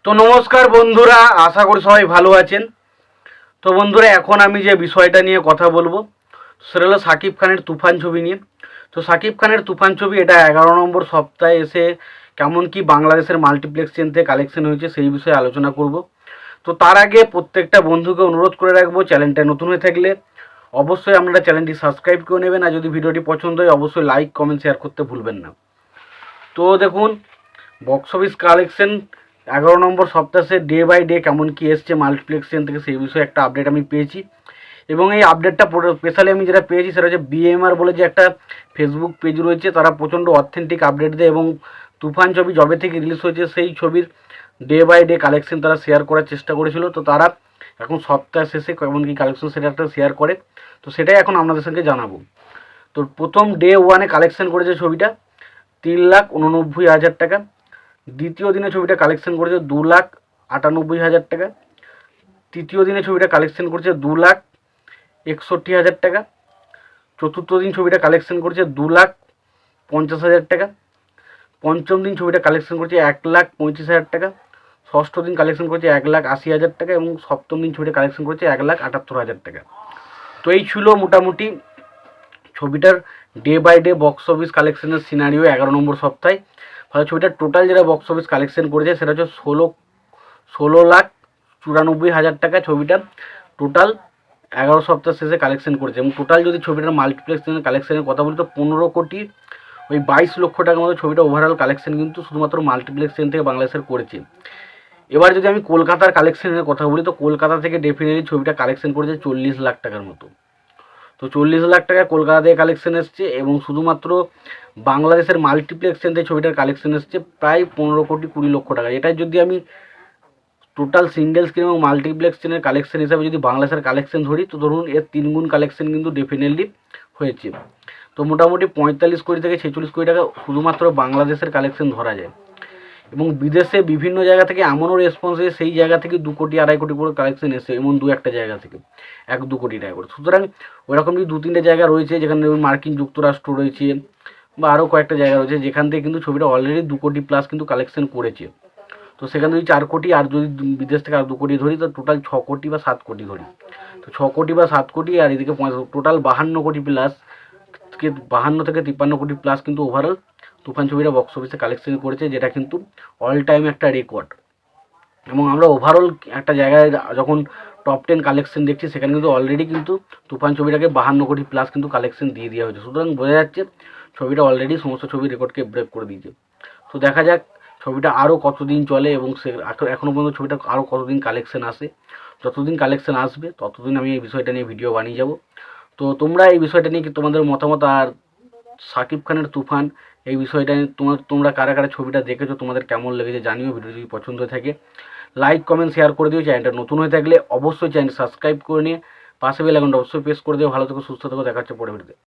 তো নমস্কার বন্ধুরা, আশা করি সবাই ভালো আছেন। তো বন্ধুরা, এখন আমি যে বিষয়টা নিয়ে কথা বলবো সেটা হলো সাকিব খানের তুফান ছবি নিয়ে। তো সাকিব খানের তুফান ছবি এটা 11 নম্বর সপ্তাহে এসে কেমন কি বাংলাদেশের মাল্টিপ্লেক্স চেন থেকে কালেকশন হয়েছে সেই বিষয়ে আলোচনা করব। তো তার আগে প্রত্যেকটা বন্ধুকে অনুরোধ করে রাখবো, চ্যানেলটা নতুন হয়ে থাকলে অবশ্যই আপনারা চ্যানেলটি সাবস্ক্রাইব করে নেবেন, আর যদি ভিডিওটি পছন্দ হয় অবশ্যই লাইক কমেন্ট শেয়ার করতে ভুলবেন না। তো দেখুন, বক্স অফিস কালেকশন 11 নম্বর সপ্তাহে ডে বাই ডে কেমন কি এসছে মাল্টিপ্লেক্স চেন থেকে সেই বিষয়ে একটা আপডেট আমি পেয়েছি। এবং এই আপডেটটা স্পেশালি আমি যেটা পেয়েছি সেটা হচ্ছে বিএমআর বলে যে একটা ফেসবুক পেজ রয়েছে, তারা প্রচণ্ড অথেন্টিক আপডেট দেয় এবং তুফান ছবি যবে থেকে রিলিজ হয়েছে সেই ছবির ডে বাই ডে কালেকশন তারা শেয়ার করার চেষ্টা করেছিল। তো তারা এখন সপ্তাহ শেষে কেমন কি কালেকশন সেটা একটা শেয়ার করে, তো সেটাই এখন আপনাদের সঙ্গে জানাবো। তো প্রথম ডে ওয়ানে কালেকশন করেছে ছবিটা 3,89,000 টাকা। দ্বিতীয় দিনে ছবিটা কালেকশন করেছে 2,98,000 টাকা। তৃতীয় দিনে ছবিটা কালেকশন করেছে 2,61,000 টাকা। চতুর্থ দিন ছবিটা কালেকশন করেছে 2,50,000 টাকা। পঞ্চম দিন ছবিটা কালেকশন করেছে 1,35,000 টাকা। ষষ্ঠ দিন কালেকশন করেছে 1,80,000 টাকা এবং সপ্তম দিন ছবিটা কালেকশন করেছে 1,78,000 টাকা। তো এই ছিল মোটামুটি ছবিটার day by day box office কালেকশনের সিনারিও 11 নম্বর সপ্তাহে। ফলে ছবিটার টোটাল যেটা বক্স অফিস কালেকশন করেছে সেটা হচ্ছে 16,94,000 টাকা। ছবিটা টোটাল 11 সপ্তাহ শেষে কালেকশন করেছে এবং টোটাল যদি ছবিটার মাল্টিপ্লেক্স কালেকশনের কথা বলি তো 15,22,00,000 টাকার মতো ছবিটা ওভারঅল কালেকশন কিন্তু শুধুমাত্র মাল্টিপ্লেক্স চেন থেকে বাংলাদেশের করেছে। এবার যদি আমি কলকাতার কালেকশনের কথা বলি তো কলকাতা থেকে ডেফিনেটলি ছবিটা কালেকশন করেছে 40 লাখ টাকার মতো। তো 40 লাখ টাকা কলকাতা থেকে কালেকশন এসছে এবং শুধুমাত্র বাংলাদেশের মাল্টিপ্লেক্স চেন থেকে ছবিটার কালেকশন এসছে প্রায় 15,20,00,000 টাকা। এটা যদি আমি টোটাল সিঙ্গেল স্ক্রিন এবং মাল্টিপ্লেক্স চেনের কালেকশন হিসাবে যদি বাংলাদেশের কালেকশন ধরি তো ধরুন এর 3 গুণ কালেকশন কিন্তু ডেফিনেটলি হয়েছে। তো মোটামুটি 45 কোটি থেকে 46 কোটি টাকা শুধুমাত্র বাংলাদেশের কালেকশন ধরা যায়। এবং বিদেশে বিভিন্ন জায়গা থেকে এমনও রেসপন্স এসে সেই জায়গা থেকে 2 কোটি 2.5 কোটি করে কালেকশন এসে এমন 2-1টা জায়গা থেকে 1-2 কোটি টাকা করে। সুতরাং ওইরকম যদি 2-3টে জায়গা রয়েছে যেখানে মার্কিন যুক্তরাষ্ট্র রয়েছে বা আরও কয়েকটা জায়গা রয়েছে যেখান থেকে কিন্তু ছবিটা অলরেডি 2 কোটি প্লাস কিন্তু কালেকশন করেছে। তো সেখানে যদি 4 কোটি আর যদি বিদেশ থেকে আর 2 কোটি ধরি তো টোটাল 6 কোটি বা 7 কোটি ধরি। তো 6 কোটি বা 7 কোটি আর এদিকে টোটাল 52 কোটি প্লাস, 52 থেকে 53 কোটি প্লাস কিন্তু ওভারঅল তুফান ছবিটা বক্স অফিসে কালেকশন করেছে, যেটা কিন্তু অল টাইম একটা রেকর্ড। এবং আমরা ওভারঅল একটা জায়গায় যখন টপ 10 কালেকশন দেখছি সেখানে কিন্তু অলরেডি কিন্তু তুফান ছবিটাকে 52 কোটি প্লাস কিন্তু কালেকশন দিয়ে দেওয়া হয়েছে। সুতরাং বোঝা যাচ্ছে ছবিটা অলরেডি সমস্ত ছবির রেকর্ডকে ব্রেক করে দিয়েছে। তো দেখা যাক ছবিটা আরও কতদিন চলে এবং সে এখনও পর্যন্ত ছবিটা আরও কতদিন কালেকশন আসে। যতদিন কালেকশন আসবে ততদিন আমি এই বিষয়টা নিয়ে ভিডিও বানিয়ে যাব। তো তোমরা এই বিষয়টা নিয়ে কি তোমাদের মতামত, আর সাকিব খানের তুফান এই বিষয়টা নিয়ে তোমরা কারা কারা ছবিটা দেখেছো, তোমাদের কেমন লেগেছে জানিও। ভিডিও যদি পছন্দ হয়ে থাকে লাইক কমেন্ট শেয়ার করে দিও। চ্যানেলটা নতুন হয়ে থাকলে অবশ্যই চ্যানেল সাবস্ক্রাইব করে নিয়ে পাশে বেল আইকনটা অবশ্যই প্রেস করে দিও। ভালো থেকো, সুস্থ থেকো, দেখা হচ্ছে পরে ভিডিওতে।